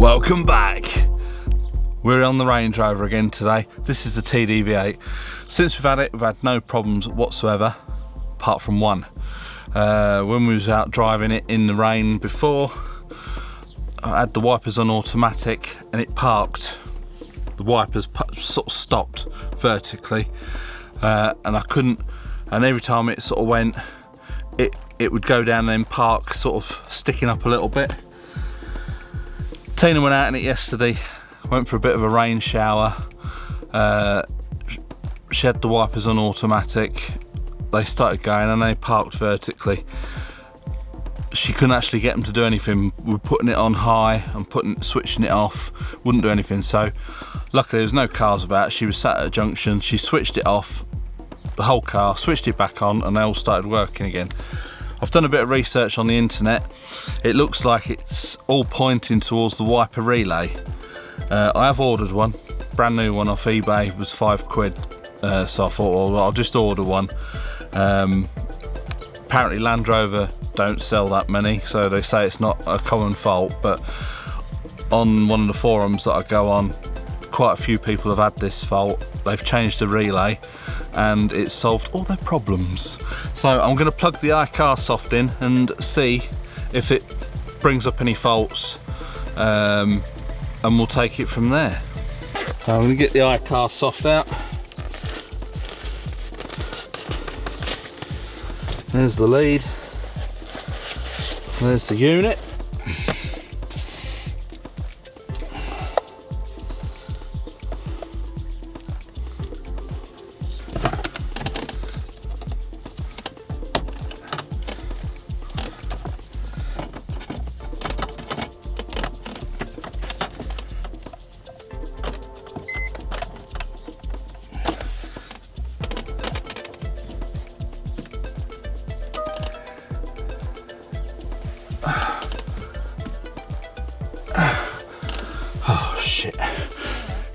Welcome back. We're on the Range Rover again today. This is the TDV8. Since we've had it, we've had no problems whatsoever, apart from one. When we was out driving it in the rain before, I had the wipers on automatic and it parked. The wipers sort of stopped vertically, and I couldn't. And every time it sort of went, it would go down and then park, sort of sticking up a little bit. Tina went out in it yesterday, went for a bit of a rain shower. She had the wipers on automatic. They started going and they parked vertically. She couldn't actually get them to do anything. We were putting it on high and switching it off, wouldn't do anything. So luckily there was no cars about. She was sat at a junction, she switched it off, the whole car, switched it back on, and they all started working again. I've done a bit of research on the internet. It looks like it's all pointing towards the wiper relay. I have ordered one, brand new one off eBay, it was £5. So I thought, well, I'll just order one. Apparently Land Rover don't sell that many, so they say it's not a common fault, but on one of the forums that I go on, quite a few people have had this fault. They've changed the relay and it's solved all their problems. So I'm going to plug the iCarSoft in and see if it brings up any faults, and we'll take it from there. So I'm going to get the iCarSoft out. There's the lead, there's the unit.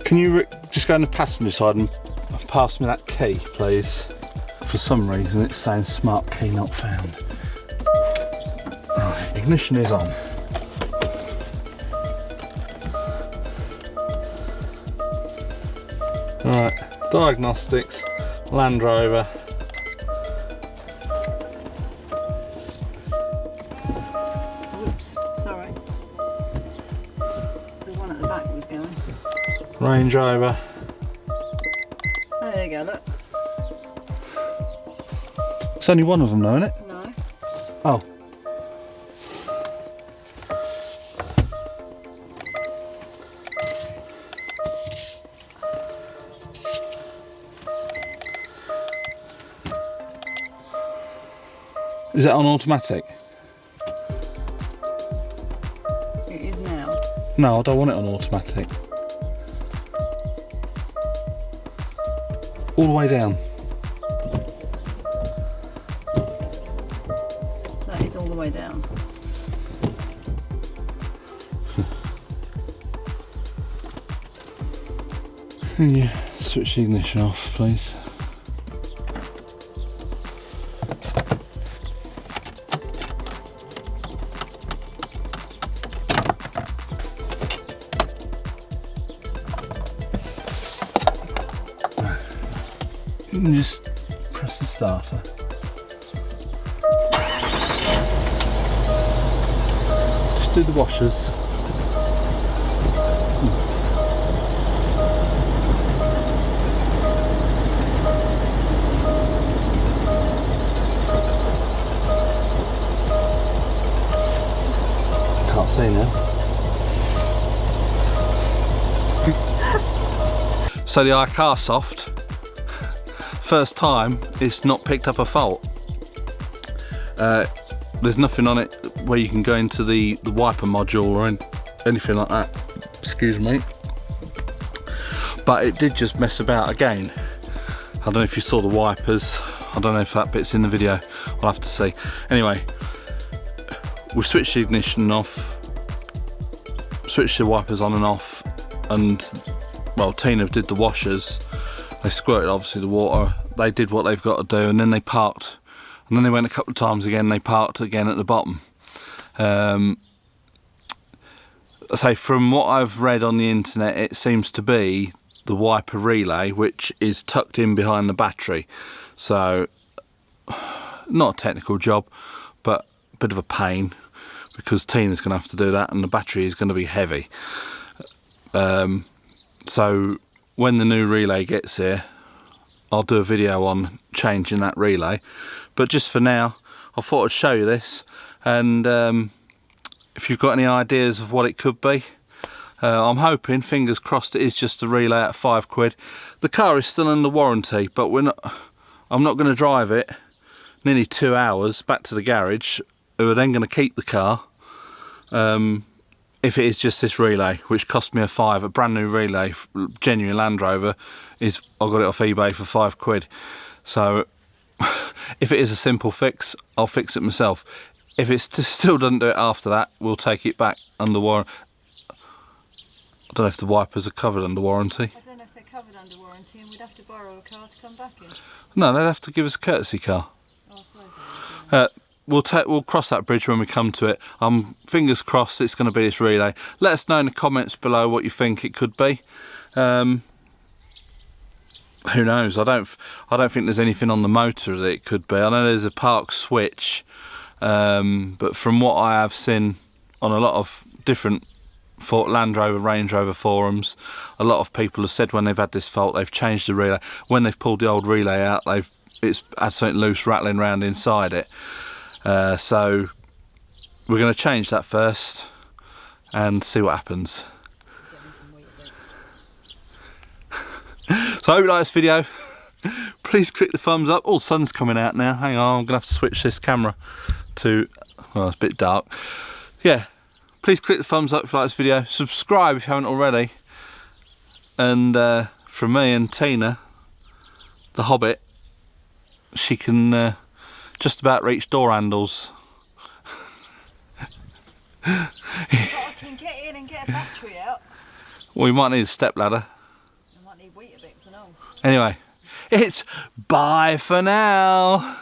Can you just go on the passenger side and pass me that key, please? For some reason it's saying smart key not found. Right, ignition is on. Right, Diagnostics, Land Rover. Oops, sorry. The one at the back was going. Range Rover. Oh, there you go, look. It's only one of them though, isn't it? No. Oh. Is that on automatic? It is now. No, I don't want it on automatic. All the way down. That is all the way down. Can you switch the ignition off, please? You can just press the starter. Just do the washers. Can't see now. So the iCarSoft, first time it's not picked up a fault. There's nothing on it where you can go into the wiper module or anything like that, excuse me, but it did just mess about again. I don't know if you saw the wipers, I don't know if that bit's in the video, I'll have to see. Anyway, we switched the ignition off, switched the wipers on and off, and well, Tina did the washers. They squirted obviously the water, they did what they've got to do, and then they parked. And then they went a couple of times again, they parked again at the bottom. say from what I've read on the internet, it seems to be the wiper relay, which is tucked in behind the battery. So not a technical job, but a bit of a pain, because Tina's going to have to do that and the battery is going to be heavy. So when the new relay gets here, I'll do a video on changing that relay. But just for now, I thought I'd show you this, and if you've got any ideas of what it could be, I'm hoping, fingers crossed, it is just a relay at £5. The car is still under warranty, but I'm not going to drive it nearly 2 hours back to the garage, who are then going to keep the car, if it is just this relay, which cost me a brand new relay, genuine Land Rover, I got it off eBay for £5. So if it is a simple fix, I'll fix it myself. If it still doesn't do it after that, we'll take it back under warranty. I don't know if the wipers are covered under warranty. I don't know if they're covered under warranty, and we'd have to borrow a car to come back in. No, they'd have to give us a courtesy car. Oh, I suppose they would, yeah. We'll cross that bridge when we come to it. Fingers crossed it's going to be this relay. Let us know in the comments below what you think it could be. Who knows? I don't think there's anything on the motor that it could be. I know there's a park switch, but from what I have seen on a lot of different Land Rover, Range Rover forums, a lot of people have said when they've had this fault, they've changed the relay. When they've pulled the old relay out, it's had something loose rattling around inside it. So we're going to change that first and see what happens. So I hope you like this video. Please click the thumbs up. Oh, the sun's coming out now. Hang on, I'm going to have to switch this camera to, well, it's a bit dark. Yeah, please click the thumbs up if you like this video. Subscribe if you haven't already. And from me and Tina, the Hobbit, she can just about reach door handles. I can get in and get a battery out. Well, we might need a step ladder. I might need Weetabix and all. Anyway, it's bye for now.